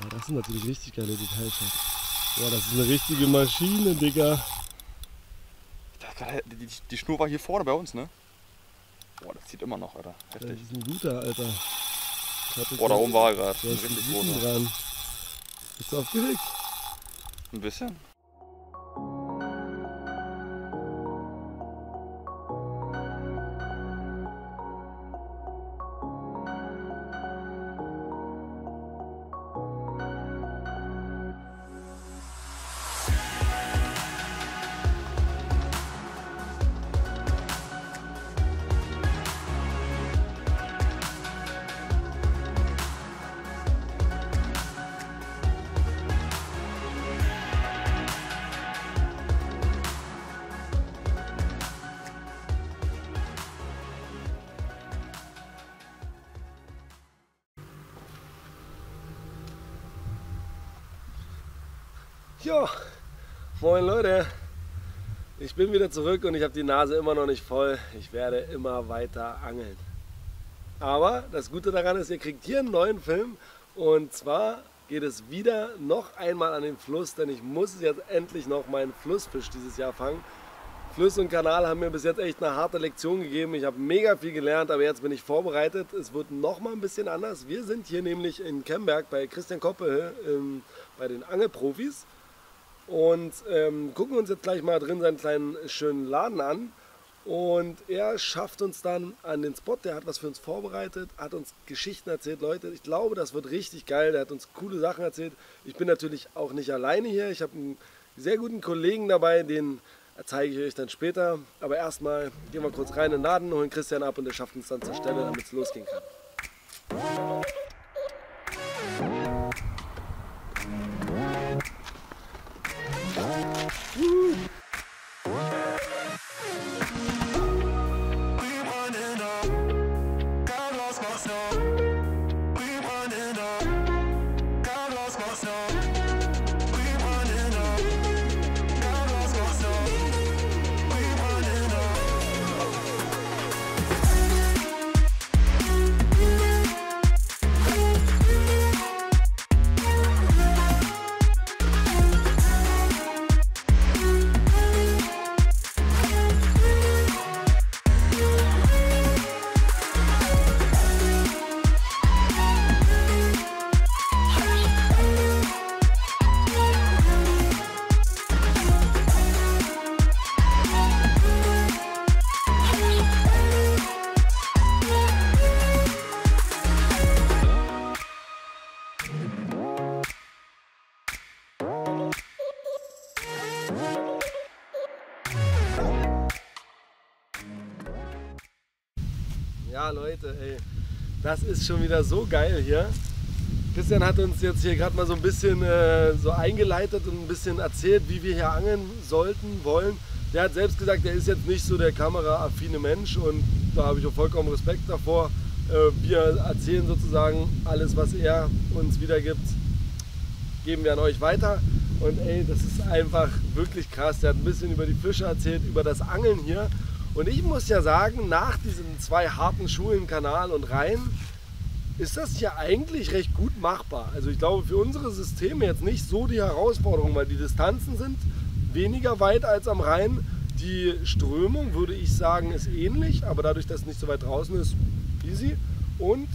Ja, das sind natürlich richtig geile Details. Ja, das ist eine richtige Maschine, Digga. Die Schnur war hier vorne bei uns, ne? Boah, das zieht immer noch, Alter. Heftig. Das ist ein guter, Alter. Boah, da oben war er gerade. Der ist Richtig richtig groß. dran. Bist du aufgeregt? Ein bisschen. Jo, moin Leute, ich bin wieder zurück und ich habe die Nase immer noch nicht voll. Ich werde immer weiter angeln. Aber das Gute daran ist, ihr kriegt hier einen neuen Film und zwar geht es wieder noch einmal an den Fluss, denn ich muss jetzt endlich noch meinen Flussfisch dieses Jahr fangen. Fluss und Kanal haben mir bis jetzt echt eine harte Lektion gegeben. Ich habe mega viel gelernt, aber jetzt bin ich vorbereitet. Es wird noch mal ein bisschen anders. Wir sind hier nämlich in Kemberg bei Christian Koppe bei den Angelprofis. Und gucken uns jetzt gleich mal drin seinen kleinen schönen Laden an. Und er schafft uns dann an den Spot, der hat was für uns vorbereitet, hat uns Geschichten erzählt. Leute, ich glaube, das wird richtig geil. Der hat uns coole Sachen erzählt. Ich bin natürlich auch nicht alleine hier. Ich habe einen sehr guten Kollegen dabei, den zeige ich euch dann später. Aber erstmal gehen wir kurz rein in den Laden, holen Christian ab und der schafft uns dann zur Stelle, damit es losgehen kann. Ja Leute, ey, das ist schon wieder so geil hier. Christian hat uns jetzt hier gerade mal so ein bisschen so eingeleitet und ein bisschen erzählt, wie wir hier angeln sollten, wollen. Der hat selbst gesagt, er ist jetzt nicht so der kameraaffine Mensch und da habe ich auch vollkommen Respekt davor. Wir erzählen sozusagen alles, was er uns wiedergibt, geben wir an euch weiter. Und ey, das ist einfach wirklich krass. Der hat ein bisschen über die Fische erzählt, über das Angeln hier. Und ich muss ja sagen, nach diesen 2 harten Schulen, Kanal und Rhein, ist das hier eigentlich recht gut machbar. Also ich glaube für unsere Systeme jetzt nicht so die Herausforderung, weil die Distanzen sind weniger weit als am Rhein. Die Strömung, würde ich sagen, ist ähnlich, aber dadurch, dass es nicht so weit draußen ist, easy. Und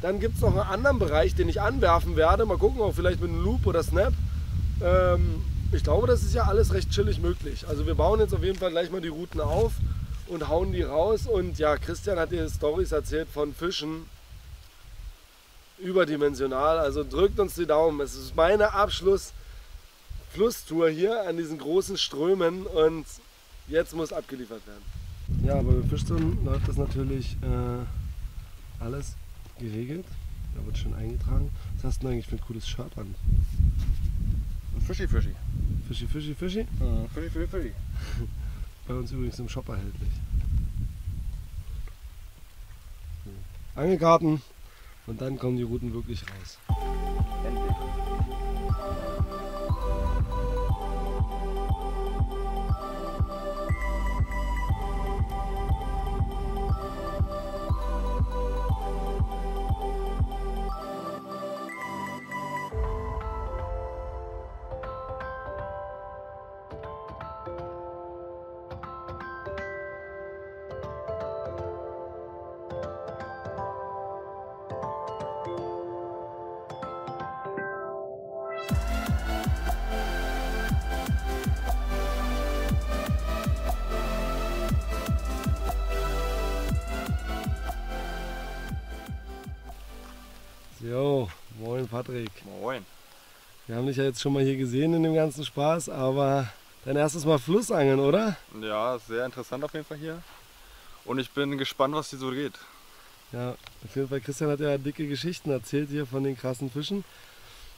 dann gibt es noch einen anderen Bereich, den ich anwerfen werde. Mal gucken, auch vielleicht mit einem Loop oder Snap. Ich glaube, das ist ja alles recht chillig möglich. Also wir bauen jetzt auf jeden Fall gleich mal die Routen auf und hauen die raus. Und ja, Christian hat dir Storys erzählt von Fischen. Überdimensional. Also drückt uns die Daumen. Es ist meine Abschluss-Flusstour hier an diesen großen Strömen und jetzt muss abgeliefert werden. Ja, aber bei Fischtonnen läuft das natürlich alles geregelt. Da wird schon eingetragen. Was hast du denn eigentlich für ein cooles Shirt an? Fischi, Fischi. Fischi, Fischi, Fischi? Fischi, Fischi, Fischi. Bei uns übrigens im Shop erhältlich. Angelkarten und dann kommen die Routen wirklich raus. Endlich. Jo, moin Patrick. Moin. Wir haben dich ja jetzt schon mal hier gesehen in dem ganzen Spaß, aber dein erstes Mal Flussangeln, oder? Ja, sehr interessant auf jeden Fall hier. Und ich bin gespannt, was hier so geht. Ja, auf jeden Fall. Christian hat ja dicke Geschichten erzählt hier von den krassen Fischen.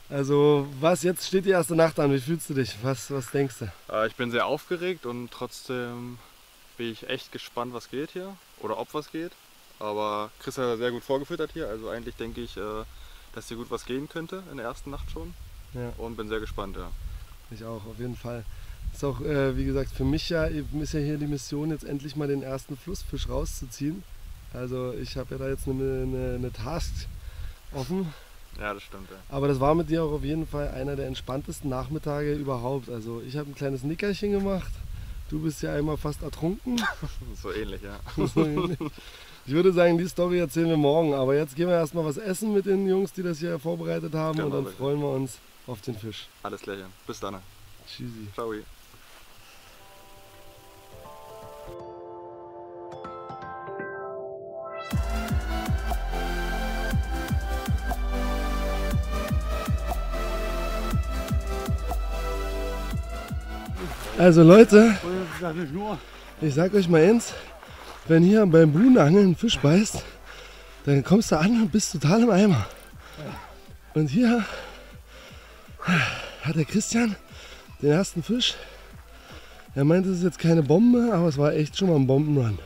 Also, jetzt steht die erste Nacht an. Wie fühlst du dich? Was denkst du? Ich bin sehr aufgeregt und trotzdem bin ich echt gespannt, was geht hier. Oder ob was geht. Aber Chris hat sehr gut vorgefüttert hier. Also eigentlich denke ich, dass hier gut was gehen könnte in der ersten Nacht schon. Ja. Und bin sehr gespannt, ja. Ich auch, auf jeden Fall. Ist auch, wie gesagt, für mich ist ja hier die Mission, jetzt endlich mal den ersten Flussfisch rauszuziehen. Also ich habe ja da jetzt eine Task offen. Ja, das stimmt, ja. Aber das war mit dir auch auf jeden Fall einer der entspanntesten Nachmittage überhaupt. Also ich habe ein kleines Nickerchen gemacht. Du bist ja einmal fast ertrunken. So ähnlich, ja. Ich würde sagen, die Story erzählen wir morgen. Aber jetzt gehen wir erstmal was essen mit den Jungs, die das hier vorbereitet haben. Genau, und dann bitte. freuen wir uns auf den Fisch. Alles klärchen. Bis dann. Tschüssi. Ciao. Also Leute, ich sag euch mal eins, wenn hier beim Buhnenangeln ein Fisch beißt, dann kommst du an und bist total im Eimer. Und hier hat der Christian den ersten Fisch. Er meinte, es ist jetzt keine Bombe, aber es war echt schon mal ein Bombenrun.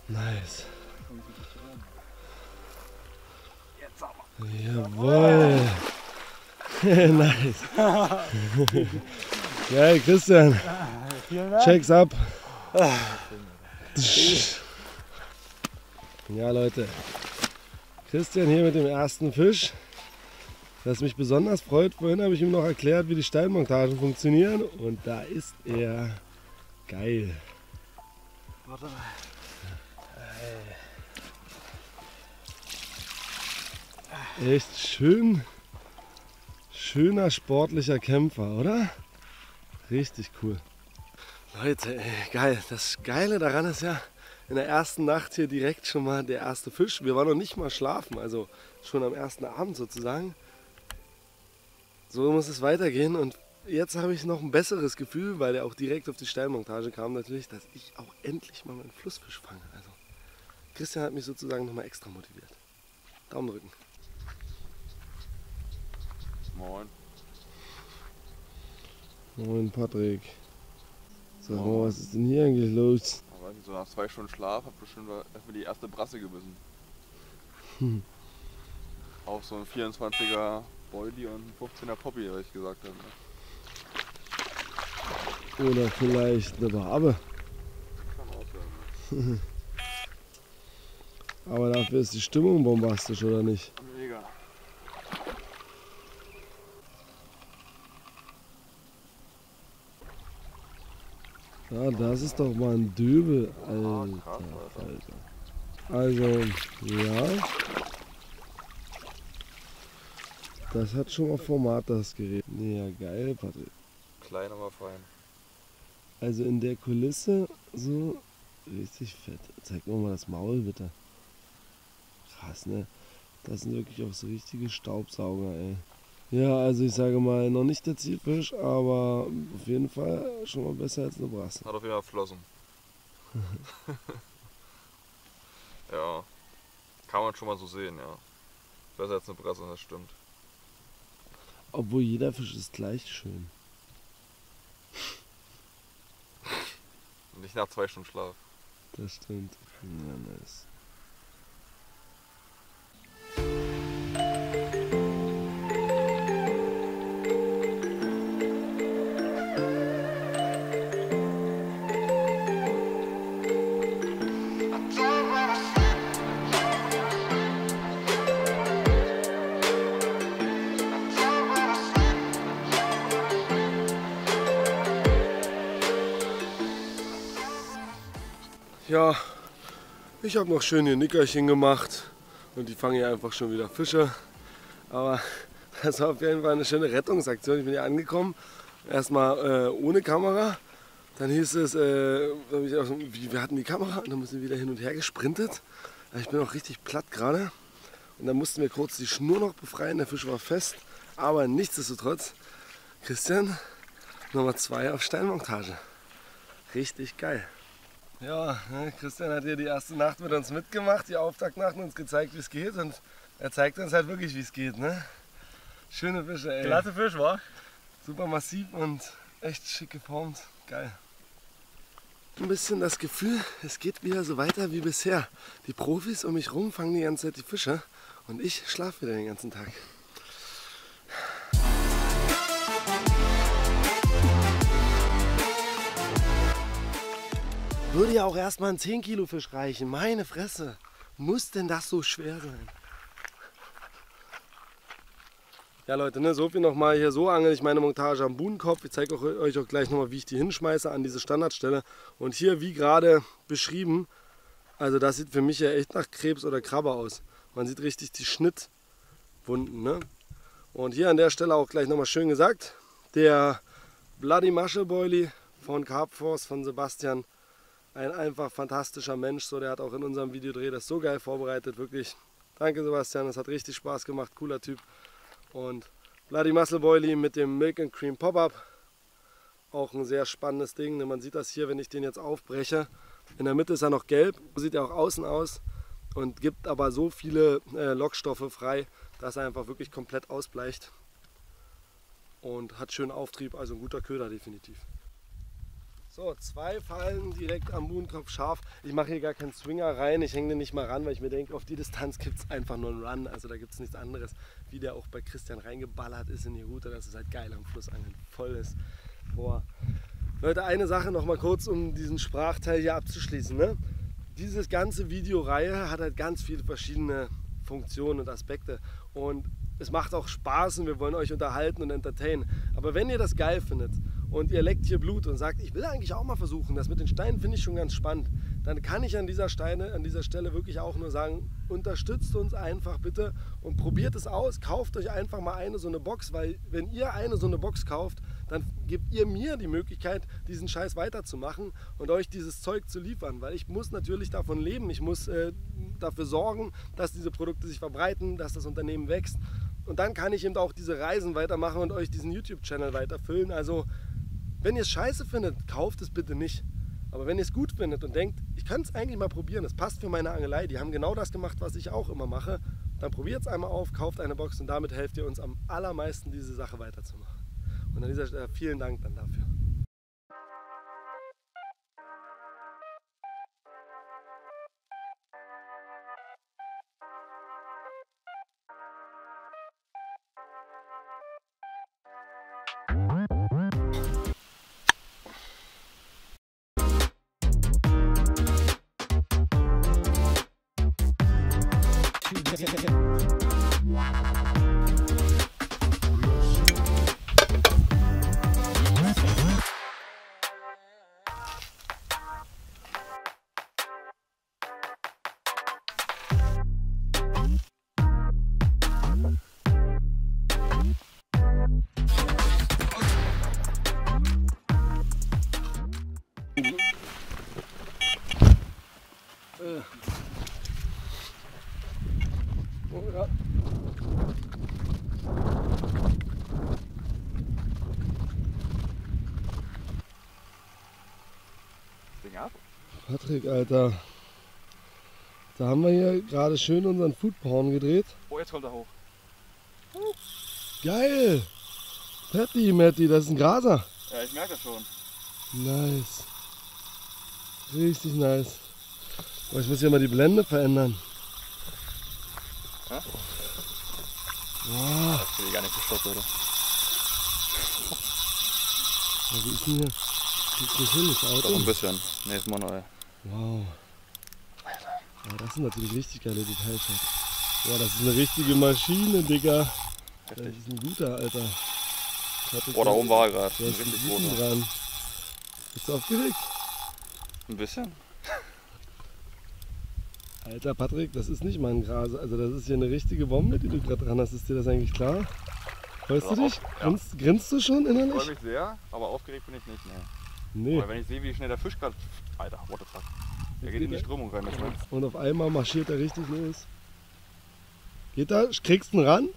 Nice. Jawohl. Nice. Geil, Christian. Check's ab. Ja, Leute. Christian hier mit dem ersten Fisch. Was mich besonders freut, vorhin habe ich ihm noch erklärt, wie die Steinmontagen funktionieren. Und da ist er. Geil. Warte mal. Echt schön. Schöner sportlicher Kämpfer, oder? Richtig cool. Leute, ey, geil. Das Geile daran ist ja, in der ersten Nacht hier direkt schon mal der erste Fisch. Wir waren noch nicht mal schlafen, also schon am ersten Abend sozusagen. So muss es weitergehen und jetzt habe ich noch ein besseres Gefühl, weil der auch direkt auf die Steinmontage kam natürlich, dass ich auch endlich mal meinen Flussfisch fange. Also Christian hat mich sozusagen nochmal extra motiviert. Daumen drücken. Moin. Moin Patrick. Sag mal, was ist denn hier eigentlich los? Aber so nach 2 Stunden Schlaf habe ich schon erstmal die erste Brasse gebissen. Auch so ein 24er Boilie und ein 15er Poppy, was ich gesagt habe. Oder vielleicht eine Barbe. Aber dafür ist die Stimmung bombastisch, oder nicht? Mega. Ja, das ist doch mal ein Döbel, krass, Alter. Also, ja. Das hat schon mal Format, das Gerät. Ja, geil, Patrick. Klein, aber fein. Also in der Kulisse so richtig fett. Zeig mir mal das Maul, bitte. Krass, ne? Das sind wirklich auch so richtige Staubsauger, ey. Ja, also ich sage mal, noch nicht der Zielfisch, aber auf jeden Fall schon mal besser als eine Brasse. Hat auf jeden Fall Flossen. Ja, kann man schon mal so sehen, ja. Besser als eine Brasse, das stimmt. Obwohl jeder Fisch ist gleich schön. Nicht nach 2 Stunden Schlaf. Das stimmt. Ja, nice. Ja, ich habe noch schön hier Nickerchen gemacht und die fangen hier einfach schon wieder Fische. Aber das war auf jeden Fall eine schöne Rettungsaktion. Ich bin hier angekommen, erstmal ohne Kamera. Dann hieß es, wir hatten die Kamera und dann müssen wir wieder hin und her gesprintet. Ich bin auch richtig platt gerade. Und dann mussten wir kurz die Schnur noch befreien, der Fisch war fest. Aber nichtsdestotrotz, Christian, Nummer 2 auf Steinmontage. Richtig geil. Ja, Christian hat hier die erste Nacht mit uns mitgemacht, die Auftaktnacht, und uns gezeigt, wie es geht. Und er zeigt uns halt wirklich, wie es geht. Ne? Schöne Fische, ey. Glatte Fisch, wa? Super massiv und echt schick geformt. Geil. Ein bisschen das Gefühl, es geht wieder so weiter wie bisher. Die Profis um mich rum fangen die ganze Zeit die Fische und ich schlafe wieder den ganzen Tag. Würde ja auch erstmal ein 10 Kilo Fisch reichen. Meine Fresse. Muss denn das so schwer sein? Ja Leute, ne, so viel nochmal hier. So angel ich meine Montage am Buhnenkopf. Ich zeige euch auch gleich nochmal, wie ich die hinschmeiße an diese Standardstelle. Und hier, wie gerade beschrieben, also das sieht für mich ja echt nach Krebs oder Krabbe aus. Man sieht richtig die Schnittwunden. Ne? Und hier an der Stelle auch gleich nochmal schön gesagt, der Bloody Mussel Boilie von Carp Force von Sebastian. Ein einfach fantastischer Mensch, so, der hat auch in unserem Videodreh das so geil vorbereitet, wirklich. Danke Sebastian, das hat richtig Spaß gemacht, cooler Typ. Und Bloody Mussel Boilie mit dem Milk and Cream Pop-Up, auch ein sehr spannendes Ding. Man sieht das hier, wenn ich den jetzt aufbreche. In der Mitte ist er noch gelb, so sieht er auch außen aus und gibt aber so viele Lockstoffe frei, dass er einfach wirklich komplett ausbleicht. Und hat schönen Auftrieb, also ein guter Köder definitiv. So, 2 Fallen direkt am Buhnenkopf scharf. Ich mache hier gar keinen Swinger rein, ich hänge den nicht mal ran, weil ich mir denke, auf die Distanz gibt es einfach nur einen Run. Also da gibt es nichts anderes, wie der auch bei Christian reingeballert ist in die Route. Das ist halt geil am Flussangeln, volles Rohr. Leute, eine Sache noch mal kurz, um diesen Sprachteil hier abzuschließen. Ne? Diese ganze Videoreihe hat halt ganz viele verschiedene Funktionen und Aspekte. Und es macht auch Spaß und wir wollen euch unterhalten und entertainen. Aber wenn ihr das geil findet und ihr leckt hier Blut und sagt, ich will eigentlich auch mal versuchen, das mit den Steinen finde ich schon ganz spannend, dann kann ich an dieser Stelle wirklich auch nur sagen, unterstützt uns einfach bitte und probiert es aus. Kauft euch einfach mal eine so eine Box, weil wenn ihr eine so eine Box kauft, dann gebt ihr mir die Möglichkeit, diesen Scheiß weiterzumachen und euch dieses Zeug zu liefern, weil ich muss natürlich davon leben, ich muss dafür sorgen, dass diese Produkte sich verbreiten, dass das Unternehmen wächst. Und dann kann ich eben auch diese Reisen weitermachen und euch diesen YouTube-Channel weiterfüllen. Also, wenn ihr es scheiße findet, kauft es bitte nicht. Aber wenn ihr es gut findet und denkt, ich kann es eigentlich mal probieren, es passt für meine Angelei, die haben genau das gemacht, was ich auch immer mache, dann probiert es einmal auf, kauft eine Box und damit helft ihr uns am allermeisten, diese Sache weiterzumachen. Und an dieser Stelle vielen Dank dann dafür. Oh, ja. Ding ab. Patrick, Alter, da haben wir hier gerade schön unseren Foodporn gedreht. Oh, jetzt kommt er hoch. Geil! Matti, das ist ein Graser. Ja, ich merke das schon. Nice. Richtig nice. Oh, ich muss hier mal die Blende verändern. Hä? Wow. Das will ich gar nicht gestoppt, oder? Ja, wie ist denn hier? Geht's nicht hin, das Auto? Doch ein bisschen. Ne, ist manuell. Wow. Ja, das sind natürlich richtig geile Details. Ja, das ist eine richtige Maschine, Digga. Das Heftig. ist ein guter, Alter. Boah, da oben war er gerade. Der ist Richtig ein groß. dran. Bist du aufgeregt? Ein bisschen. Alter Patrick, das ist nicht mal ein Gras. Also das ist hier eine richtige Bombe, die du gerade dran hast. Ist dir das eigentlich klar? Freust du dich? Ja. Grinst du schon Ich freue innerlich? mich sehr, aber aufgeregt bin ich nicht. Nee. Nee. Weil wenn ich sehe, wie schnell der Fisch gerade... Alter, what the fuck. Der geht in die Strömung rein. Das Und auf einmal marschiert er richtig los. Geht da? Kriegst du ihn ran?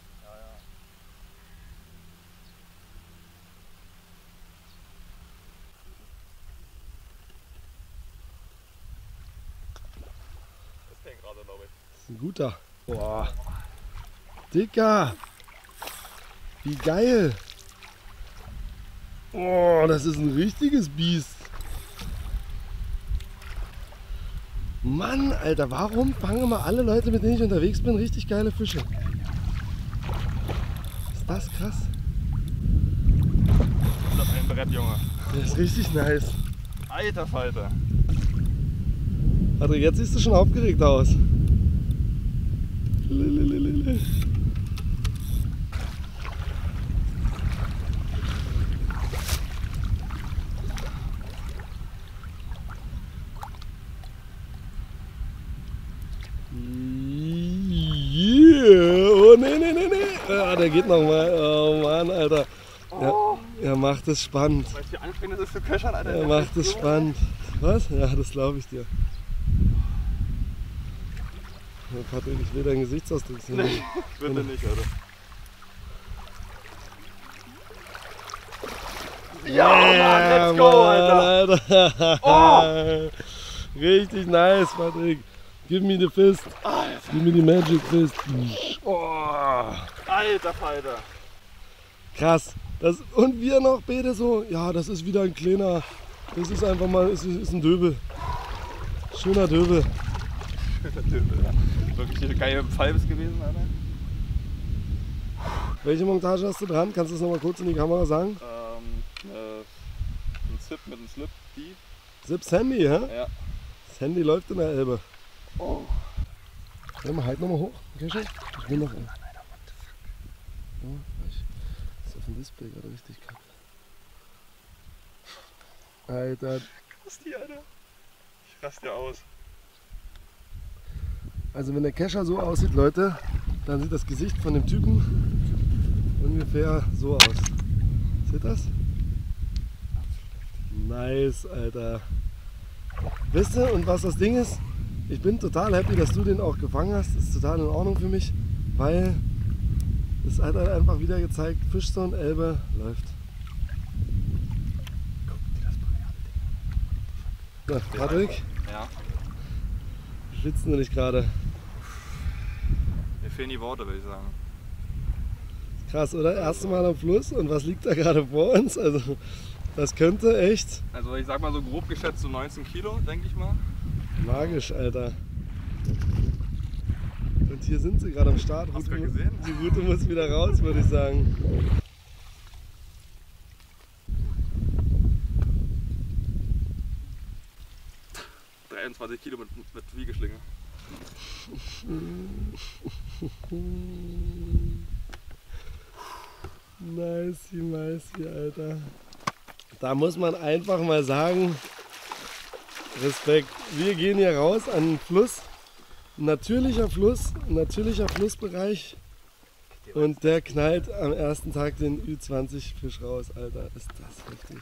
Das ist ein guter. Boah. Dicker. Wie geil. Oh, das ist ein richtiges Biest. Mann, Alter, warum fangen immer alle Leute, mit denen ich unterwegs bin, richtig geile Fische? Ist das krass? Das ist ein Brett, Junge. Das ist richtig nice. Alter Falter. Patrick, jetzt siehst du schon aufgeregt aus. Lelelelele. Yeah. Oh nee, nee, nee, nee. Ah, der geht nochmal. Oh Mann, Alter. Er macht es spannend. Weißt du, wie anstrengend das ist für Köchern, Alter? Er macht es spannend. Was? Ja, das glaube ich dir. Ja, Patrick, ich will deinen Gesichtsausdruck sehen. Nee, bitte nicht, Alter. Ja, Mann, let's go, Alter. Alter. Richtig nice, Patrick. Give me the fist. Alter. Give me the magic fist. Oh. Alter Falter. Krass. Und wir noch beide so, ja, das ist wieder ein kleiner, das ist einfach mal, ist ein Döbel. Schöner Döbel. Schöner Döbel, ja. Wirklich eine geile Pfeifes gewesen, Alter. Welche Montage hast du dran? Kannst du das nochmal kurz in die Kamera sagen? Ein Zip mit einem Slip, die. Zips Handy, hä? Ja. Das Handy läuft in der Elbe. Oh. Warte mal, halt nochmal hoch. Okay, schon? Ich will noch einen. Oh, ist auf dem Display gerade richtig kacke. Alter. Was ist die, Alter? Ich raste ja aus. Also wenn der Kescher so aussieht, Leute, dann sieht das Gesicht von dem Typen ungefähr so aus. Seht das? Nice, Alter. Wisst ihr, und was das Ding ist? Ich bin total happy, dass du den auch gefangen hast. Das ist total in Ordnung für mich, weil es hat halt einfach wieder gezeigt, Fischzone Elbe läuft. Na, Patrick, Ja. schwitzt du nicht gerade? Mir fehlen die Worte, würde ich sagen. Krass, oder? Erste Mal am Fluss und was liegt da gerade vor uns? Also, das könnte echt Also ich sag mal so grob geschätzt so 19 Kilo, denke ich mal. magisch, Alter. Und hier sind sie gerade am Start. Hast du gesehen? Die Route muss wieder raus, würde ich sagen. ...23 Kilo mit Wiegeschlinge. Nice, Alter. Da muss man einfach mal sagen, Respekt. Wir gehen hier raus an den Fluss. Ein natürlicher Flussbereich. Und der knallt am ersten Tag den Ü20-Fisch raus, Alter. Ist das heftig.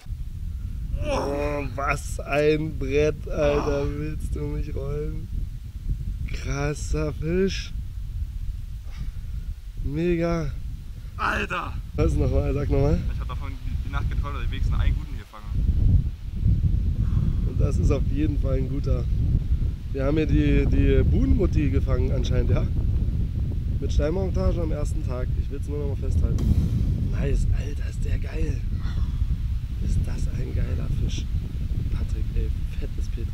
Oh, was ein Brett, Alter. Willst du mich rollen? Krasser Fisch. Mega. Alter! Was nochmal? Sag nochmal. Ich habe davon die Nacht geträumt, dass ich wenigstens einen guten hier fange. Und das ist auf jeden Fall ein guter. Wir haben hier die Buhnmutti gefangen anscheinend, ja? Mit Steinmontage am ersten Tag. Ich will es nur noch mal festhalten. Nice, Alter, ist der geil. Ist das ein geiler Fisch. Patrick, ey, fettes Petri.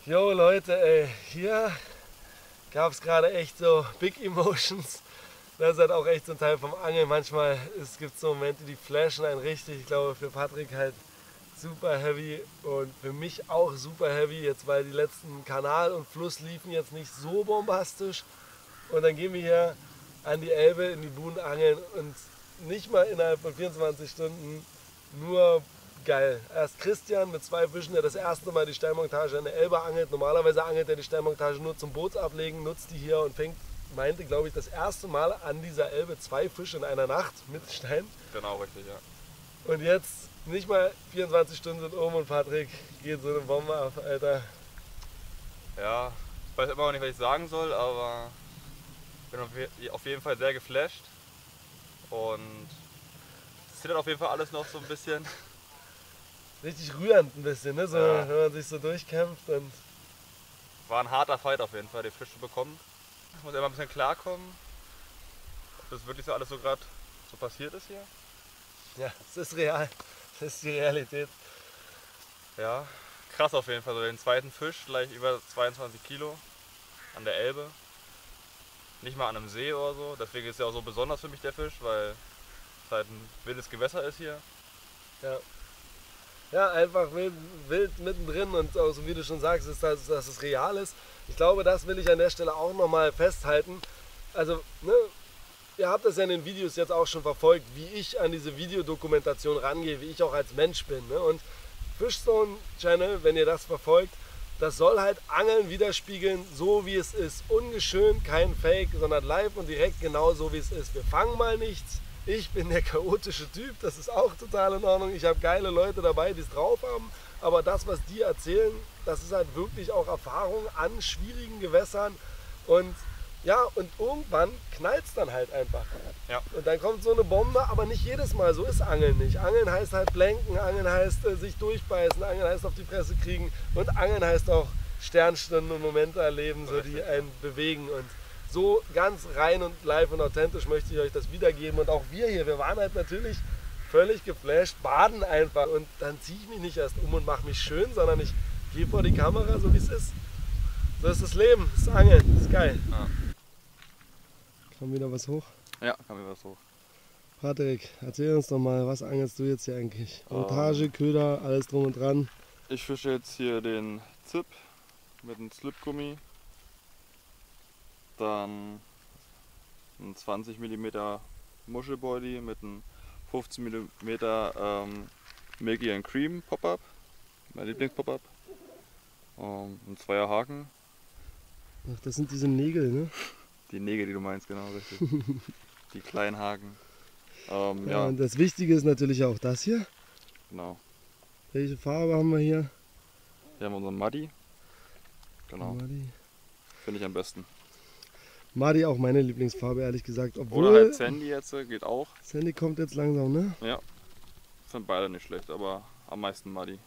Jo Leute, ey, hier gab es gerade echt so Big Emotions. Das ist halt auch echt so ein Teil vom Angeln. Manchmal gibt es so Momente, die flashen einen richtig. Ich glaube für Patrick halt super heavy und für mich auch super heavy, jetzt weil die letzten Kanal und Fluss liefen jetzt nicht so bombastisch. Und dann gehen wir hier an die Elbe in die Buhnen angeln und nicht mal innerhalb von 24 Stunden, nur geil. Erst Christian mit 2 Fischen, der das erste Mal die Steinmontage an der Elbe angelt. Normalerweise angelt er die Steinmontage nur zum Bootsablegen, nutzt die hier und meinte, glaube ich, das erste Mal an dieser Elbe 2 Fische in einer Nacht mit Stein. Genau, richtig, ja. Und jetzt nicht mal 24 Stunden sind um und Patrick geht so eine Bombe ab, Alter. Ja, ich weiß immer noch nicht, was ich sagen soll, aber bin auf jeden Fall sehr geflasht. Und es zittert auf jeden Fall alles noch so ein bisschen. Richtig rührend ein bisschen, ne? So, Ja. wenn man sich so durchkämpft. Und War ein harter Fight auf jeden Fall, die Fische zu bekommen. Ich muss immer ein bisschen klarkommen, ob das wirklich so alles so gerade so passiert ist hier. ja, es ist real. Das ist die Realität. Ja, krass auf jeden Fall. So den zweiten Fisch, gleich über 22 Kilo an der Elbe. Nicht mal an einem See oder so. Deswegen ist er auch so besonders für mich der Fisch, weil es halt ein wildes Gewässer ist hier. Ja, einfach wild mittendrin und auch so wie du schon sagst, ist, dass es real ist. Ich glaube, das will ich an der Stelle auch nochmal festhalten. Also, ne, ihr habt das ja in den Videos jetzt auch schon verfolgt, wie ich an diese Videodokumentation rangehe, wie ich auch als Mensch bin. Ne? Und Fishzone Channel, wenn ihr das verfolgt, das soll halt Angeln widerspiegeln, so wie es ist. Ungeschönt, kein Fake, sondern live und direkt genau so wie es ist. Wir fangen mal nichts. Ich bin der chaotische Typ, das ist auch total in Ordnung. Ich habe geile Leute dabei, die es drauf haben. Aber das, was die erzählen, das ist halt wirklich auch Erfahrung an schwierigen Gewässern. Und ja, und irgendwann knallt es dann halt einfach. Ja. Und dann kommt so eine Bombe, aber nicht jedes Mal. So ist Angeln nicht. Angeln heißt halt blenken, Angeln heißt sich durchbeißen, Angeln heißt auf die Fresse kriegen. Und Angeln heißt auch Sternstunden und Momente erleben, so, die einen bewegen. Und so ganz rein und live und authentisch möchte ich euch das wiedergeben. Und auch wir waren halt natürlich völlig geflasht, baden einfach. Und dann ziehe ich mich nicht erst um und mache mich schön, sondern ich gehe vor die Kamera, so wie es ist. So ist das Leben, das Angeln, das ist geil. Ja. Kam wieder was hoch? Ja, kam mir was hoch. Patrick, erzähl uns doch mal, was angelst du jetzt hier eigentlich? Montage, Köder, alles drum und dran. Ich fische jetzt hier den Zip mit einem Slipgummi. Dann ein 20 mm Muschelbody mit einem 15 mm Milky and Cream Pop-Up. Mein Lieblings-Pop-Up. Ein 2er Haken. Ach, das sind diese Nägel, ne? Die Nägel, die du meinst, genau, richtig. Die kleinen Haken. Ja, Ja, und das Wichtige ist natürlich auch das hier. genau. Welche Farbe haben wir hier? Hier haben wir unseren Muddy. Genau, Muddy. finde ich am besten. Muddy auch meine Lieblingsfarbe, ehrlich gesagt. Obwohl, Oder halt Sandy jetzt, geht auch. Sandy kommt jetzt langsam, ne? Ja, sind beide nicht schlecht, aber am meisten Muddy.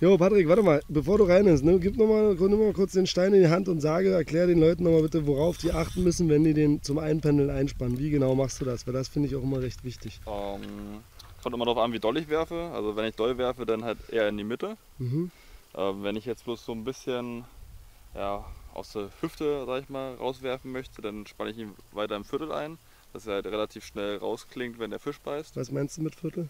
Jo, Patrick, warte mal, bevor du rein ist, ne, nimm mal kurz den Stein in die Hand und erklär den Leuten nochmal bitte, worauf die achten müssen, wenn die den zum Einpendeln einspannen. Wie genau machst du das? Weil das finde ich auch immer recht wichtig. Kommt immer darauf an, wie doll ich werfe. Also wenn ich doll werfe, dann halt eher in die Mitte. Mhm. Wenn ich jetzt bloß so ein bisschen aus der Hüfte, sag ich mal, rauswerfen möchte, dann spanne ich ihn weiter im Viertel ein, dass er halt relativ schnell rausklingt, wenn der Fisch beißt. Was meinst du mit Viertel?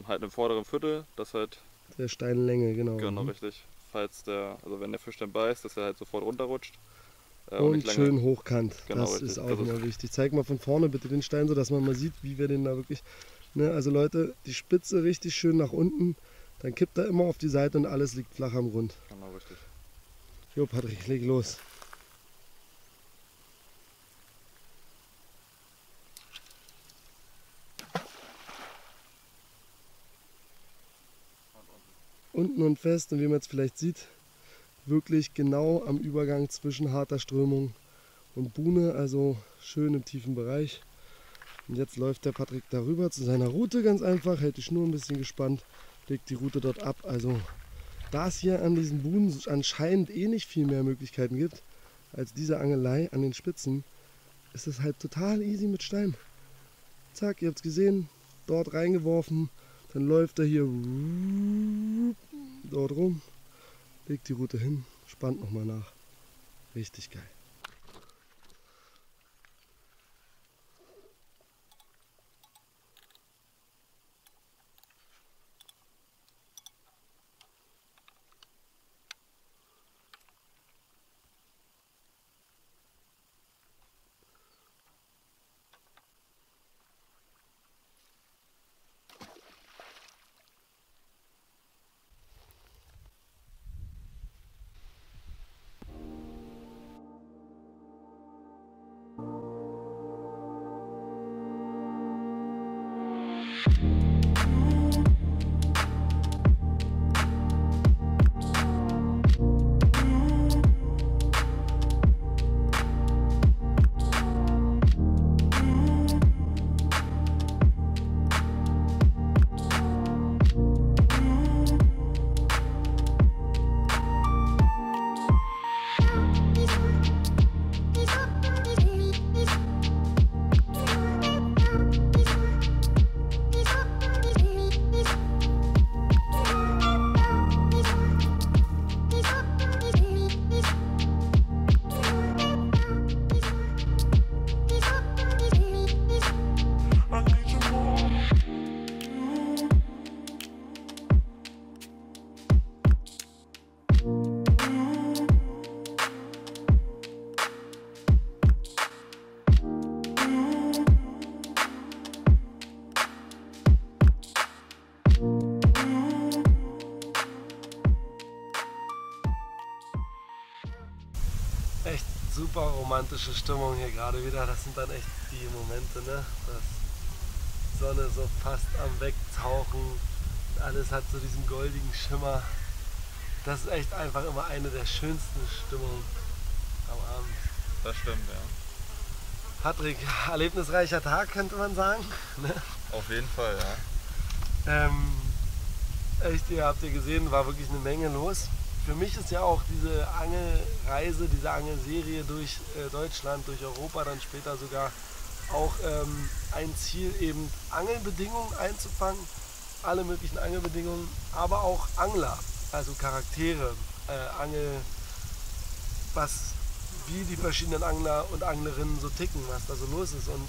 Halt im vorderen Viertel, dass halt, Der Steinlänge, genau. genau Mhm. richtig, also wenn der Fisch dann beißt, dass er halt sofort runterrutscht. Und nicht lange- schön hochkant, Genau, das richtig. ist auch Also- immer wichtig. Zeig mal von vorne bitte den Stein, so dass man mal sieht, wie wir den da wirklich... Ne, also Leute, die Spitze richtig schön nach unten, dann kippt er immer auf die Seite und alles liegt flach am Grund. Genau richtig. Jo Patrick, leg los. Unten und fest und wie man jetzt vielleicht sieht, wirklich genau am Übergang zwischen harter Strömung und Buhne, also schön im tiefen Bereich. Und jetzt läuft der Patrick darüber zu seiner Route ganz einfach, hält die Schnur ein bisschen gespannt, legt die Route dort ab. Also da es hier an diesen Buhnen anscheinend eh nicht viel mehr Möglichkeiten gibt als diese Angelei an den Spitzen, ist es halt total easy mit Stein. Zack, ihr habt es gesehen, dort reingeworfen, dann läuft er hier dort rum, legt die Route hin, spannt nochmal nach. Richtig geil. romantische Stimmung hier gerade wieder. Das sind dann echt die Momente, ne? Das Sonne so fast am Wegtauchen. Alles hat so diesen goldigen Schimmer. Das ist echt einfach immer eine der schönsten Stimmungen am Abend. Das stimmt, ja. Patrick, erlebnisreicher Tag, könnte man sagen. Ne? Auf jeden Fall, ja. Echt, ihr habt ja gesehen, war wirklich eine Menge los. Für mich ist ja auch diese Angelreise, diese Angelserie durch Deutschland, durch Europa, dann später sogar auch ein Ziel, eben Angelbedingungen einzufangen, alle möglichen Angelbedingungen, aber auch Angler, also Charaktere, wie die verschiedenen Angler und Anglerinnen so ticken, was da so los ist. Und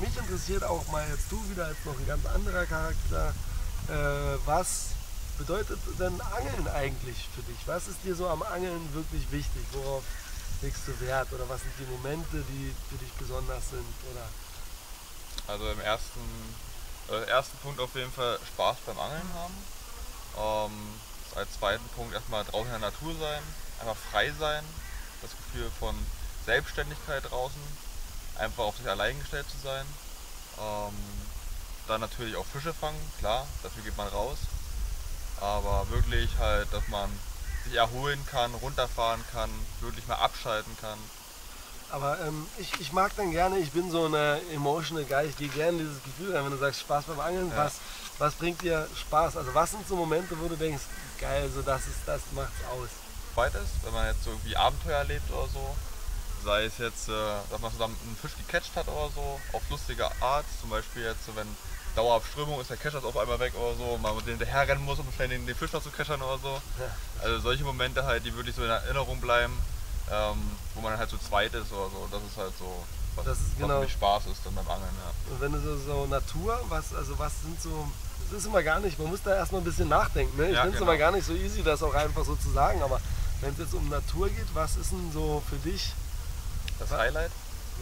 mich interessiert auch mal jetzt du wieder als noch ein ganz anderer Charakter, was bedeutet denn Angeln eigentlich für dich? Was ist dir so am Angeln wirklich wichtig? Worauf legst du Wert? Oder was sind die Momente, die für dich besonders sind? Oder? Also im ersten Punkt auf jeden Fall Spaß beim Angeln haben. Als zweiten Punkt erstmal draußen in der Natur sein, einfach frei sein, das Gefühl von Selbstständigkeit draußen, einfach auf sich allein gestellt zu sein. Dann natürlich auch Fische fangen, klar, dafür geht man raus. Aber wirklich halt, dass man sich erholen kann, runterfahren kann, wirklich mal abschalten kann. Aber ich mag dann gerne, ich bin so eine emotional Guy, ich gehe gerne dieses Gefühl rein, wenn du sagst Spaß beim Angeln, Ja. was bringt dir Spaß? Also was sind so Momente, wo du denkst, geil, so das macht's aus? Zweites, wenn man jetzt so irgendwie Abenteuer erlebt oder so, sei es jetzt, dass man zusammen einen Fisch gecatcht hat oder so, auf lustige Art, zum Beispiel jetzt, so wenn dauerhaft Strömung ist, der Catcher ist auf einmal weg oder so, man mit dem hinterher rennen muss, um schnell den Fisch noch zu catchern oder so. Ja. Also solche Momente halt, die wirklich so in Erinnerung bleiben, wo man dann halt zu zweit ist oder so, das ist halt so, was, Das ist was genau. für mich Spaß ist dann beim Angeln, ja. Und wenn du so Natur, was sind so, das ist immer gar nicht, man muss da erstmal ein bisschen nachdenken, ne? Ich Ja, finde es genau. immer gar nicht so easy, das auch einfach so zu sagen, aber wenn es jetzt um Natur geht, was ist denn so für dich, Das Highlight,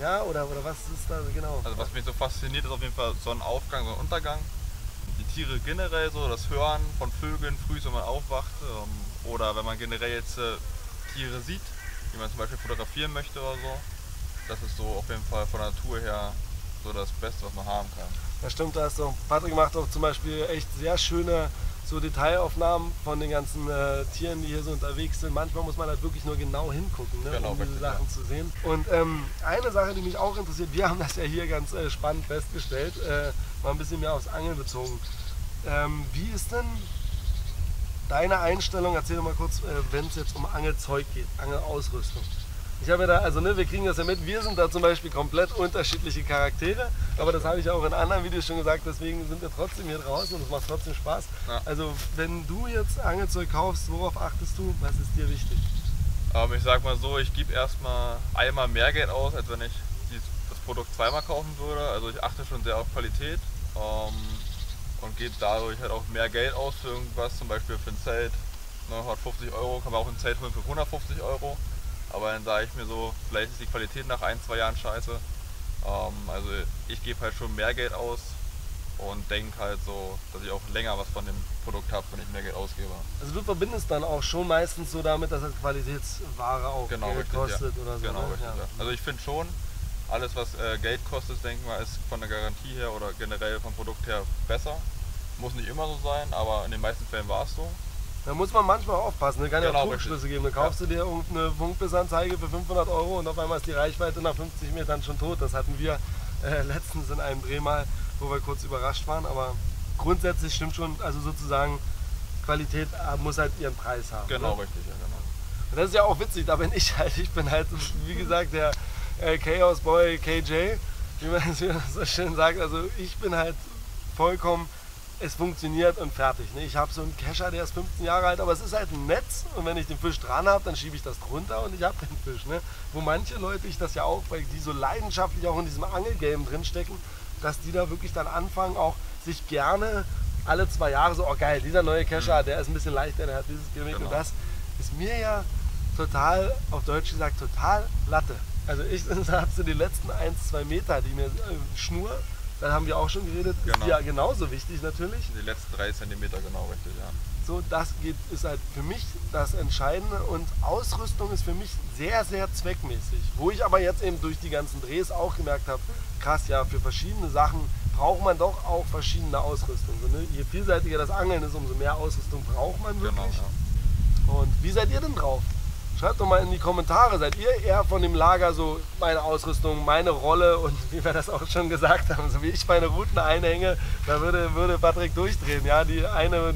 ja, oder was ist da genau? also was mich so fasziniert, ist auf jeden Fall Sonnenaufgang, Sonnenuntergang. Die Tiere generell so, das Hören von Vögeln früh, wenn man aufwacht, oder wenn man generell jetzt Tiere sieht, die man zum Beispiel fotografieren möchte oder so. Das ist so auf jeden Fall von der Natur her so das Beste, was man haben kann. Ja stimmt, da hast du, Patrick macht auch zum Beispiel echt sehr schöne so Detailaufnahmen von den ganzen Tieren, die hier so unterwegs sind. Manchmal muss man halt wirklich nur genau hingucken, ne, Genau, um diese richtig, Sachen ja. zu sehen. Und eine Sache, die mich auch interessiert, wir haben das ja hier ganz spannend festgestellt, mal ein bisschen mehr aufs Angeln bezogen. Wie ist denn deine Einstellung, erzähl doch mal kurz, wenn es jetzt um Angelzeug geht, Angelausrüstung? Ich habe ja da, also ne, wir kriegen das ja mit, wir sind da zum Beispiel komplett unterschiedliche Charaktere, aber das habe ich auch in anderen Videos schon gesagt, deswegen sind wir trotzdem hier draußen und es macht trotzdem Spaß. Ja. Also wenn du jetzt Angelzeug kaufst, worauf achtest du, was ist dir wichtig? Ich sag mal so, ich gebe erstmal einmal mehr Geld aus, als wenn ich das Produkt zweimal kaufen würde. Also ich achte schon sehr auf Qualität und gebe dadurch halt auch mehr Geld aus für irgendwas, zum Beispiel für ein Zelt. 150 Euro kann man auch ein Zelt holen für 150 Euro. Aber dann sage ich mir so, vielleicht ist die Qualität nach 1-2 Jahren scheiße. Also ich gebe halt schon mehr Geld aus und denke halt so, dass ich auch länger was von dem Produkt habe, wenn ich mehr Geld ausgebe. Also du verbindest dann auch schon meistens so damit, dass das Qualitätsware auch Genau, Geld richtig, kostet ja. oder so. Genau, ne? richtig, ja. Also ich finde schon, alles was Geld kostet, denke ich mal, ist von der Garantie her oder generell vom Produkt her besser. Muss nicht immer so sein, aber in den meisten Fällen war es so. Da muss man manchmal aufpassen, ne? Kann ja Genau, auch Trugschlüsse geben. Dann kaufst du dir irgendeine Funkbissanzeige für 500 Euro und auf einmal ist die Reichweite nach 50 Metern schon tot. Das hatten wir letztens in einem Dreh mal, wo wir kurz überrascht waren. Aber grundsätzlich stimmt schon, also sozusagen Qualität muss halt ihren Preis haben. Genau, Ne? richtig, ja, genau. Und das ist ja auch witzig, da bin ich halt, wie gesagt, der Chaos Boy KJ, wie man so schön sagt. Also ich bin halt vollkommen, es funktioniert und fertig. Ne? Ich habe so einen Kescher, der ist 15 Jahre alt, aber es ist halt ein Netz und wenn ich den Fisch dran habe, dann schiebe ich das drunter und ich habe den Fisch. Ne? Wo manche Leute, ich das ja auch, weil die so leidenschaftlich auch in diesem Angelgame drinstecken, dass die da wirklich dann anfangen, auch sich gerne alle 2 Jahre so, oh geil, dieser neue Kescher, der ist ein bisschen leichter, der hat dieses Gimmick Genau. und das ist mir ja total, auf Deutsch gesagt, total Latte. Also ich habe so die letzten 1-2 Meter, die mir Schnur, da haben wir auch schon geredet, ist Genau. ja genauso wichtig natürlich. Die letzten 3 cm genau richtig, ja. So, ist halt für mich das Entscheidende und Ausrüstung ist für mich sehr, sehr zweckmäßig. Wo ich aber jetzt eben durch die ganzen Drehs auch gemerkt habe, krass, ja, für verschiedene Sachen braucht man doch auch verschiedene Ausrüstung. So, ne? Je vielseitiger das Angeln ist, umso mehr Ausrüstung braucht man wirklich. Genau, ja. Und wie seid ihr denn drauf? Schreibt doch mal in die Kommentare, seid ihr eher von dem Lager so meine Ausrüstung, meine Rolle und wie wir das auch schon gesagt haben, so wie ich meine Routen einhänge, da würde Patrick durchdrehen. Ja? Der eine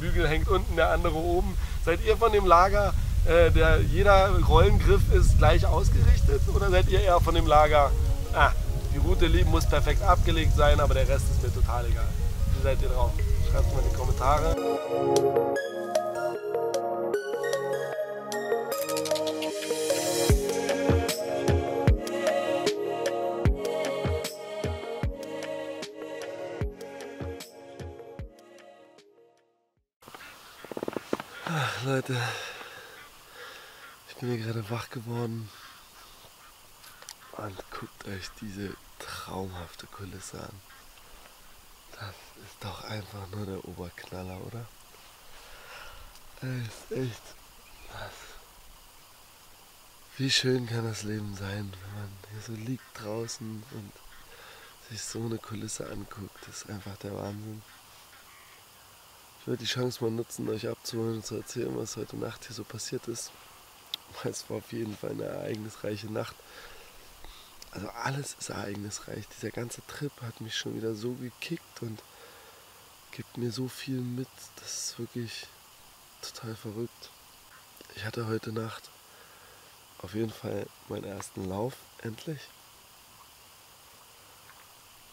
Bügel hängt unten, der andere oben. Seid ihr von dem Lager, jeder Rollengriff ist gleich ausgerichtet oder seid ihr eher von dem Lager, die Route muss perfekt abgelegt sein, aber der Rest ist mir total egal. Wie seid ihr drauf? Schreibt es mal in die Kommentare. Leute, ich bin hier gerade wach geworden und guckt euch diese traumhafte Kulisse an. Das ist doch einfach nur der Oberknaller, oder? Das ist echt was. Wie schön kann das Leben sein, wenn man hier so liegt draußen und sich so eine Kulisse anguckt. Das ist einfach der Wahnsinn. Ich werde die Chance mal nutzen, euch abzuholen und zu erzählen, was heute Nacht hier so passiert ist. Es war auf jeden Fall eine ereignisreiche Nacht. Also alles ist ereignisreich. Dieser ganze Trip hat mich schon wieder so gekickt und gibt mir so viel mit. Das ist wirklich total verrückt. Ich hatte heute Nacht auf jeden Fall meinen ersten Lauf, endlich.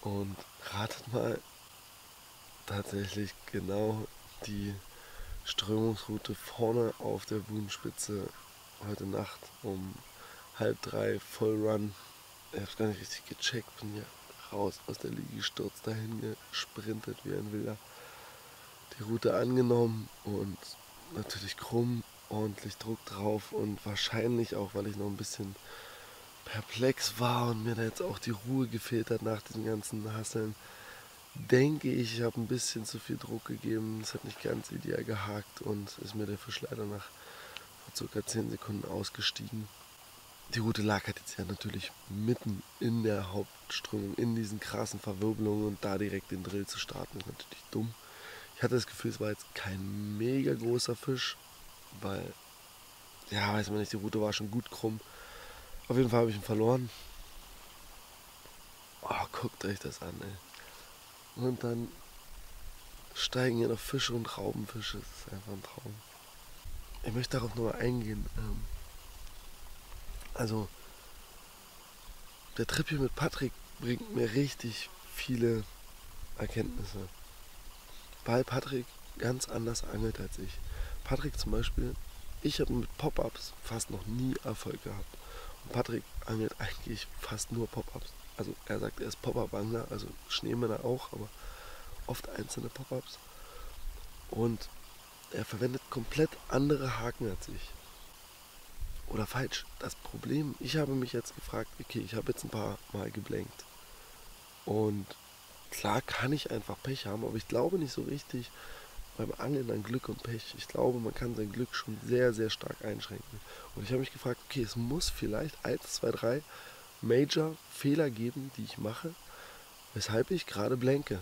Und ratet mal, tatsächlich genau die Strömungsroute vorne auf der Buhnspitze heute Nacht um 2:30 Voll Run. Ich hab's gar nicht richtig gecheckt, bin hier raus aus der Liege gestürzt, dahin gesprintet wie ein Wilder. Die Route angenommen und natürlich krumm, ordentlich Druck drauf und wahrscheinlich auch, weil ich noch ein bisschen perplex war und mir da jetzt auch die Ruhe gefehlt hat nach diesem ganzen Hasseln, denke ich habe ein bisschen zu viel Druck gegeben. Es hat nicht ganz ideal gehakt und ist mir der Fisch leider nach ca. 10 Sekunden ausgestiegen. Die Route lag halt jetzt ja natürlich mitten in der Hauptströmung, in diesen krassen Verwirbelungen und da direkt den Drill zu starten, ist natürlich dumm. Ich hatte das Gefühl, es war jetzt kein mega großer Fisch, weil, ja, weiß man nicht, die Route war schon gut krumm. Auf jeden Fall habe ich ihn verloren. Oh, guckt euch das an, ey. Und dann steigen hier noch Fische und Raubenfische. Das ist einfach ein Traum. Ich möchte darauf nochmal eingehen. Also, der Trip hier mit Patrick bringt mir richtig viele Erkenntnisse. Weil Patrick ganz anders angelt als ich. Patrick zum Beispiel, ich habe mit Pop-Ups fast noch nie Erfolg gehabt. Und Patrick angelt eigentlich fast nur Pop-Ups. Also er sagt, er ist Pop-Up-Angler, also Schneemänner auch, aber oft einzelne Pop-Ups. Und er verwendet komplett andere Haken als ich. Oder falsch, das Problem, ich habe mich jetzt gefragt, okay, ich habe jetzt ein paar Mal geblankt. Und klar kann ich einfach Pech haben, aber ich glaube nicht so richtig beim Angeln an Glück und Pech. Ich glaube, man kann sein Glück schon sehr, sehr stark einschränken. Und ich habe mich gefragt, okay, es muss vielleicht 1, 2, 3 Major-Fehler geben, die ich mache, weshalb ich gerade blanke.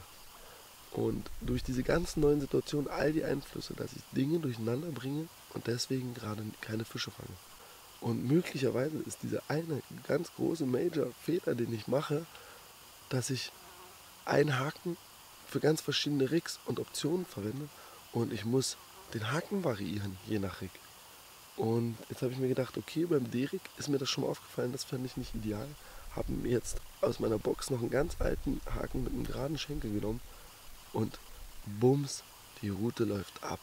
Und durch diese ganzen neuen Situationen, all die Einflüsse, dass ich Dinge durcheinander bringe und deswegen gerade keine Fische fange. Und möglicherweise ist dieser eine ganz große Major-Fehler, den ich mache, dass ich einen Haken für ganz verschiedene Rigs und Optionen verwende und ich muss den Haken variieren, je nach Rig. Und jetzt habe ich mir gedacht, okay, beim D-Rig ist mir das schon mal aufgefallen, das fand ich nicht ideal. Habe mir jetzt aus meiner Box noch einen ganz alten Haken mit einem geraden Schenkel genommen und bums, die Route läuft ab.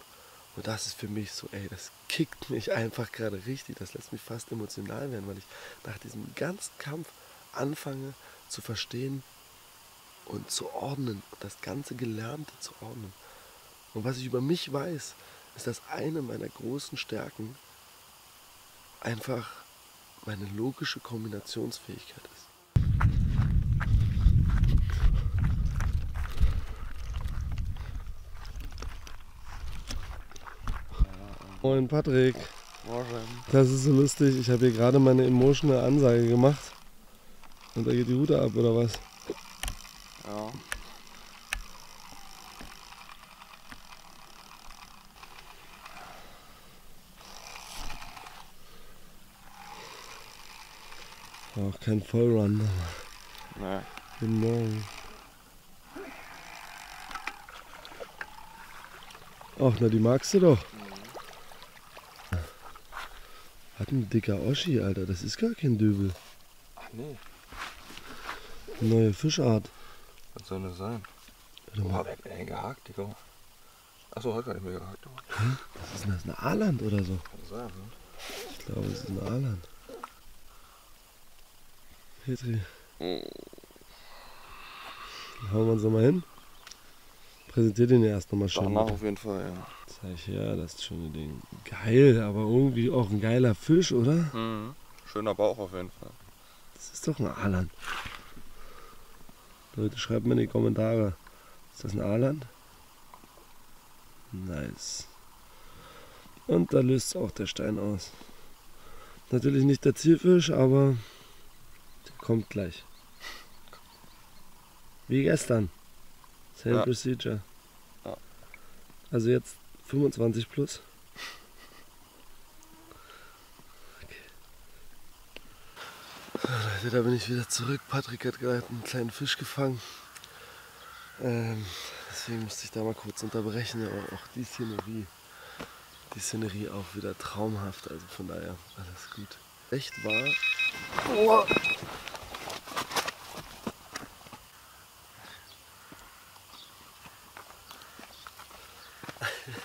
Und das ist für mich so, ey, das kickt mich einfach gerade richtig. Das lässt mich fast emotional werden, weil ich nach diesem ganzen Kampf anfange zu verstehen und zu ordnen und das ganze Gelernte zu ordnen. Und was ich über mich weiß, ist, dass eine meiner großen Stärken einfach meine logische Kombinationsfähigkeit ist. Moin Patrick. Morgen. Das ist so lustig. Ich habe hier gerade meine emotional Ansage gemacht. Und da geht die Route ab, oder was? Ja. Auch kein Vollrun. Nee. Guten Morgen. Ach, na die magst du doch. Hat ein dicker Oschi, Alter. Das ist gar kein Dübel. Ach nee, Neue Fischart. was soll das sein? Warte mal. Boah, wer hat denn gehakt, Digga? Achso, hat gar nicht mehr gehakt. Was ist denn das? Ein Aaland oder so? Kann sein, ne? Ich glaube, es ist ein Aaland. Petri. Hauen wir uns noch mal hin. Präsentiert den erst noch mal schön. Danach auf jeden Fall, ja. Zeig her, das schöne Ding. Geil, aber irgendwie auch ein geiler Fisch, oder? Mhm. Schöner Bauch auf jeden Fall. Das ist doch ein Aaland. Leute, schreibt mir in die Kommentare. Ist das ein Aaland? Nice. Und da löst auch der Stein aus. Natürlich nicht der Zielfisch, aber der kommt gleich. Wie gestern. Same Ja. Procedure. Ja. Also jetzt 25 plus. Okay. Leute, da bin ich wieder zurück. Patrick hat gerade einen kleinen Fisch gefangen. Deswegen musste ich da mal kurz unterbrechen. Aber auch die Szenerie auch wieder traumhaft. Also von daher alles gut. Echt war. Oh.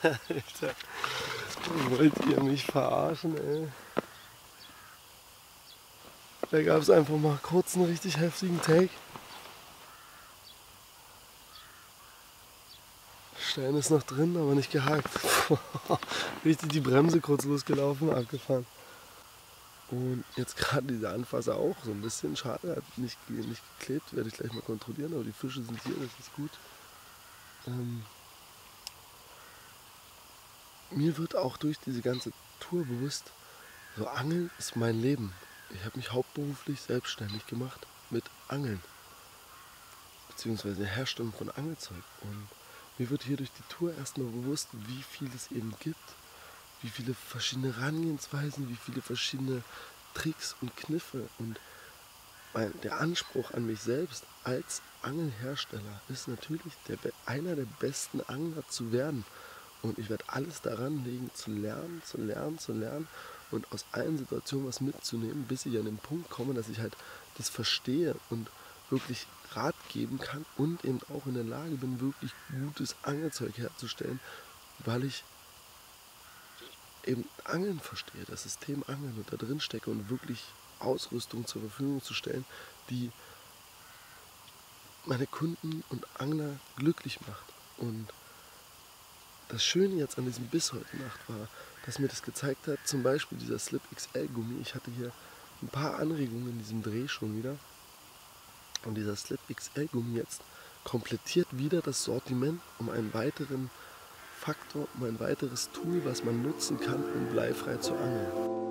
Alter, wollt ihr mich verarschen, ey? Da gab es einfach mal kurz einen richtig heftigen Take. Stein ist noch drin, aber nicht gehakt. Richtig die Bremse kurz losgelaufen, abgefahren. Und jetzt gerade dieser Anfasser auch so ein bisschen schade, hat nicht geklebt, werde ich gleich mal kontrollieren, aber die Fische sind hier, das ist gut. Mir wird auch durch diese ganze Tour bewusst, so Angeln ist mein Leben. Ich habe mich hauptberuflich selbstständig gemacht mit Angeln, beziehungsweise der Herstellung von Angelzeug. Und mir wird hier durch die Tour erstmal bewusst, wie viel es eben gibt, wie viele verschiedene Herangehensweisen, wie viele verschiedene Tricks und Kniffe. Und der Anspruch an mich selbst als Angelhersteller ist natürlich einer der besten Angler zu werden. Und ich werde alles daran legen, zu lernen und aus allen Situationen was mitzunehmen, bis ich an den Punkt komme, dass ich halt das verstehe und wirklich Rat geben kann und eben auch in der Lage bin, wirklich gutes Angelzeug herzustellen, weil ich eben Angeln verstehe, das System Angeln und da drin stecke und wirklich Ausrüstung zur Verfügung zu stellen, die meine Kunden und Angler glücklich macht. Und das Schöne jetzt an diesem Biss heute Nacht war, dass mir das gezeigt hat, zum Beispiel dieser Slip XL Gummi. Ich hatte hier ein paar Anregungen in diesem Dreh schon wieder. Und dieser Slip XL Gummi jetzt komplettiert wieder das Sortiment um einen weiteren Faktor, um ein weiteres Tool, was man nutzen kann, um bleifrei zu angeln.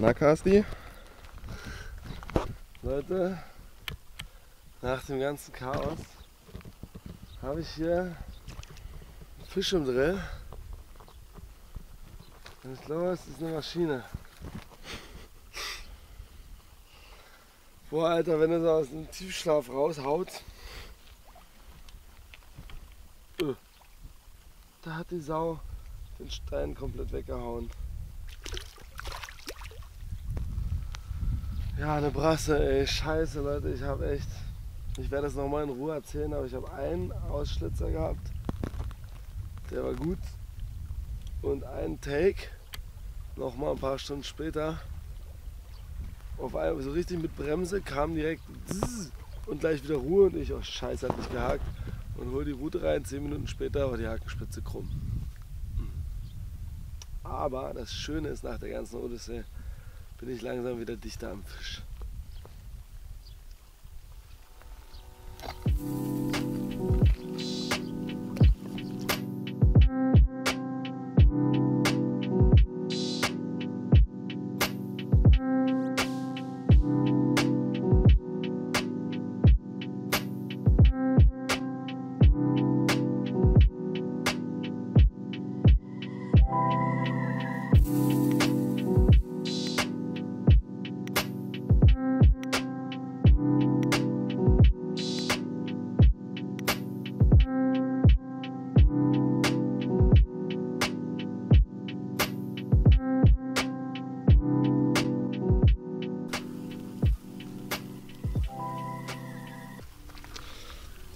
Na, Kasti? Leute, nach dem ganzen Chaos habe ich hier einen Fisch im Drill. Und ich glaube, es ist eine Maschine. Boah, Alter, wenn er so aus dem Tiefschlaf raushaut, Da hat die Sau den Stein komplett weggehauen. Ja, eine Brasse, ey. Scheiße, Leute. Ich werde das nochmal in Ruhe erzählen, aber ich habe einen Ausschlitzer gehabt. Der war gut. Und einen Take, nochmal ein paar Stunden später, auf einmal so richtig mit Bremse, kam direkt und gleich wieder Ruhe und ich, oh Scheiße, hat mich gehakt und hol die Rute rein. 10 Minuten später war die Hakenspitze krumm. Aber das Schöne ist, nach der ganzen Odyssee bin ich langsam wieder dichter am Fisch.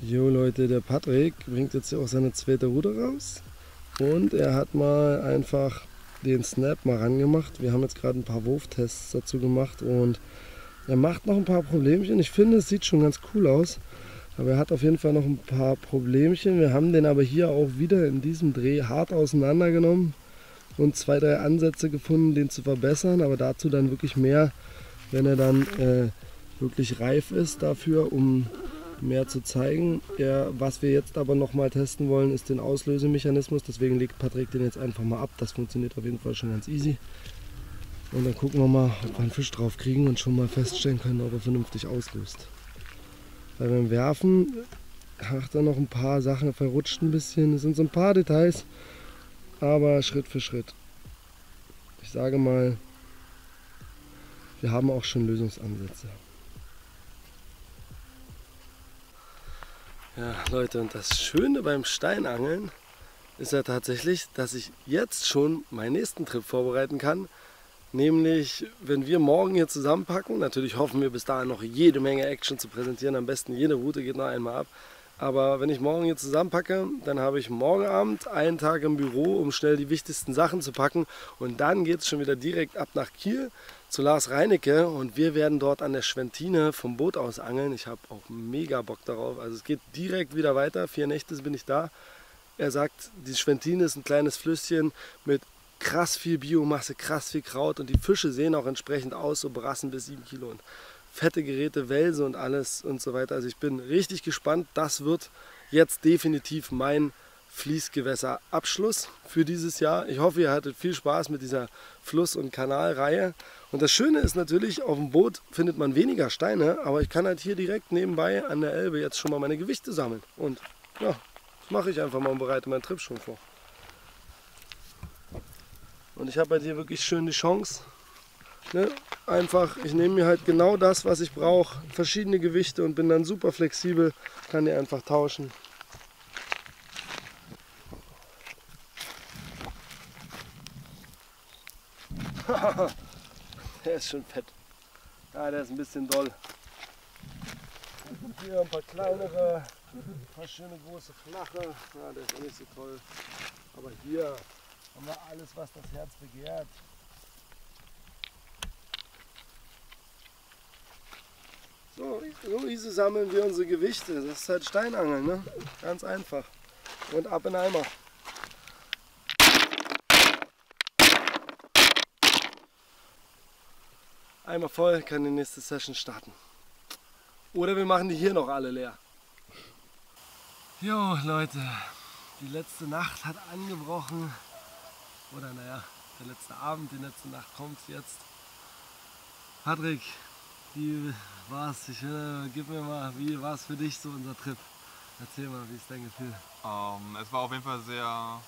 Jo Leute, der Patrick bringt jetzt auch seine zweite Rute raus und er hat mal einfach den Snap mal rangemacht. Wir haben jetzt gerade ein paar Wurftests dazu gemacht und er macht noch ein paar Problemchen. Ich finde, es sieht schon ganz cool aus, aber er hat auf jeden Fall noch ein paar Problemchen. Wir haben den aber hier auch wieder in diesem Dreh hart auseinandergenommen und 2, 3 Ansätze gefunden, den zu verbessern, aber dazu dann wirklich mehr, wenn er dann wirklich reif ist dafür, um mehr zu zeigen. Ja, was wir jetzt aber noch mal testen wollen, ist den Auslösemechanismus. Deswegen legt Patrick den jetzt einfach mal ab. Das funktioniert auf jeden Fall schon ganz easy. Und dann gucken wir mal, ob wir einen Fisch drauf kriegen und schon mal feststellen können, ob er vernünftig auslöst. Weil beim Werfen macht er noch ein paar Sachen, verrutscht ein bisschen. Es sind so ein paar Details, aber Schritt für Schritt. Ich sage mal, wir haben auch schon Lösungsansätze. Ja, Leute, und das Schöne beim Steinangeln ist ja tatsächlich, dass ich jetzt schon meinen nächsten Trip vorbereiten kann. Nämlich, wenn wir morgen hier zusammenpacken, natürlich hoffen wir bis dahin noch jede Menge Action zu präsentieren, am besten jede Route geht noch einmal ab. Aber wenn ich morgen hier zusammenpacke, dann habe ich morgen Abend einen Tag im Büro, um schnell die wichtigsten Sachen zu packen. Und dann geht es schon wieder direkt ab nach Kiel zu Lars Reinecke und wir werden dort an der Schwentine vom Boot aus angeln. Ich habe auch mega Bock darauf. Also es geht direkt wieder weiter. 4 Nächte bin ich da. Er sagt, die Schwentine ist ein kleines Flüsschen mit krass viel Biomasse, krass viel Kraut und die Fische sehen auch entsprechend aus, so Brassen bis 7 Kilo und fette Geräte, Welse und alles und so weiter. Also ich bin richtig gespannt. Das wird jetzt definitiv mein Fließgewässerabschluss für dieses Jahr. Ich hoffe, ihr hattet viel Spaß mit dieser Fluss- und Kanalreihe. Und das Schöne ist natürlich, auf dem Boot findet man weniger Steine, aber ich kann halt hier direkt nebenbei an der Elbe jetzt schon mal meine Gewichte sammeln. Und ja, das mache ich einfach mal und bereite meinen Trip schon vor. Und ich habe halt hier wirklich schön die Chance, ne? Einfach, ich nehme mir halt genau das, was ich brauche, verschiedene Gewichte und bin dann super flexibel, kann die einfach tauschen. Der ist schon fett. Ja, der ist ein bisschen doll. Hier ein paar kleinere, ein paar schöne große flache. Ja, der ist auch nicht so toll. Aber hier haben wir alles, was das Herz begehrt. So easy sammeln wir unsere Gewichte. Das ist halt Steinangeln, ne? Ganz einfach. Und ab in den Eimer. Eimer voll, kann die nächste Session starten. Oder wir machen die hier noch alle leer. Jo Leute, die letzte Nacht hat angebrochen. Oder naja, der letzte Abend, die letzte Nacht kommt jetzt. Patrick, wie war's? Gib mir mal, wie war es für dich so unser Trip? Erzähl mal, wie ist dein Gefühl? Es war auf jeden Fall sehr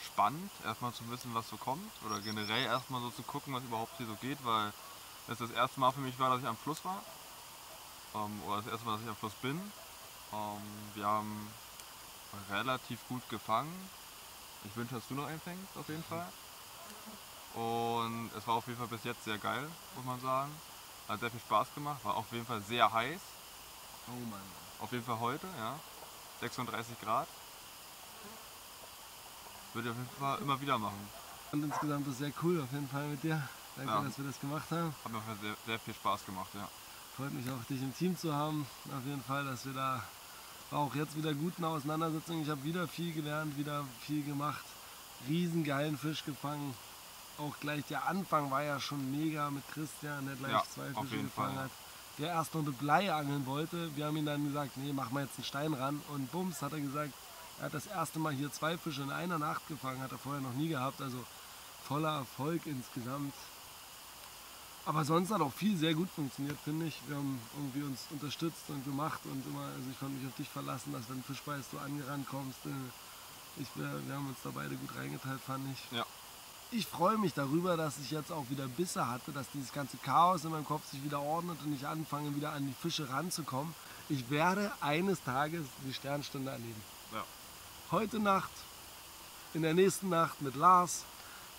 spannend, erstmal zu wissen, was so kommt. Oder generell erstmal so zu gucken, was überhaupt hier so geht, weil es das erste Mal für mich war, dass ich am Fluss war. Oder das erste Mal, dass ich am Fluss bin. Wir haben relativ gut gefangen. Ich wünsche, dass du noch einen fängst, auf jeden Fall. Und es war auf jeden Fall bis jetzt sehr geil, muss man sagen. Hat sehr viel Spaß gemacht, war auf jeden Fall sehr heiß. Oh Mann. Auf jeden Fall heute, ja. 36 Grad. Würde ich auf jeden Fall immer wieder machen. Und insgesamt ist es sehr cool, auf jeden Fall mit dir. Danke, Ja. dass wir das gemacht haben. Hat mir auf jeden Fall sehr viel Spaß gemacht, ja. Freut mich auch, dich im Team zu haben. Auf jeden Fall, dass wir da war auch jetzt wieder guten Auseinandersetzungen. Ich habe wieder viel gelernt, wieder viel gemacht. Riesengeilen Fisch gefangen. Auch gleich der Anfang war ja schon mega mit Christian, der gleich Ja, 2 auf Fische jeden gefangen Fall, hat. Der erst noch mit Blei angeln wollte. Wir haben ihm dann gesagt, nee, mach mal jetzt einen Stein ran. Und bums, hat er gesagt, er hat das erste Mal hier 2 Fische in einer Nacht gefangen. Hat er vorher noch nie gehabt. Also voller Erfolg insgesamt. Aber sonst hat auch viel sehr gut funktioniert, finde ich. Wir haben irgendwie uns unterstützt und gemacht und immer, also ich konnte mich auf dich verlassen, dass wenn Fisch beißt, du angerannt kommst. Wir haben uns da beide gut reingeteilt, fand ich. Ja. Ich freue mich darüber, dass ich jetzt auch wieder Bisse hatte, dass dieses ganze Chaos in meinem Kopf sich wieder ordnet und ich anfange, wieder an die Fische ranzukommen. Ich werde eines Tages die Sternstunde erleben. Ja. Heute Nacht, in der nächsten Nacht mit Lars.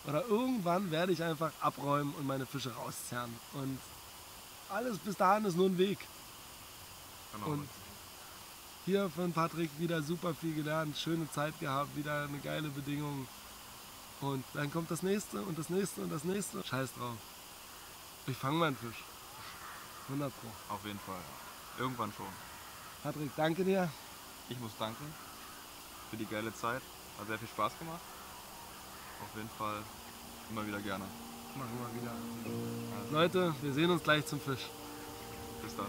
Oder irgendwann werde ich einfach abräumen und meine Fische rauszerren. Und alles bis dahin ist nur ein Weg. Genau. Und hier von Patrick wieder super viel gelernt, schöne Zeit gehabt, wieder eine geile Bedingung. Und dann kommt das nächste und das nächste und das nächste. Scheiß drauf. Ich fange meinen Fisch. 100 Pro. Auf jeden Fall. Ja. Irgendwann schon. Patrick, danke dir. Ich muss danken für die geile Zeit. Hat sehr viel Spaß gemacht. Auf jeden Fall immer wieder gerne. Machen wir wieder. Also, Leute, wir sehen uns gleich zum Fisch. bis dann.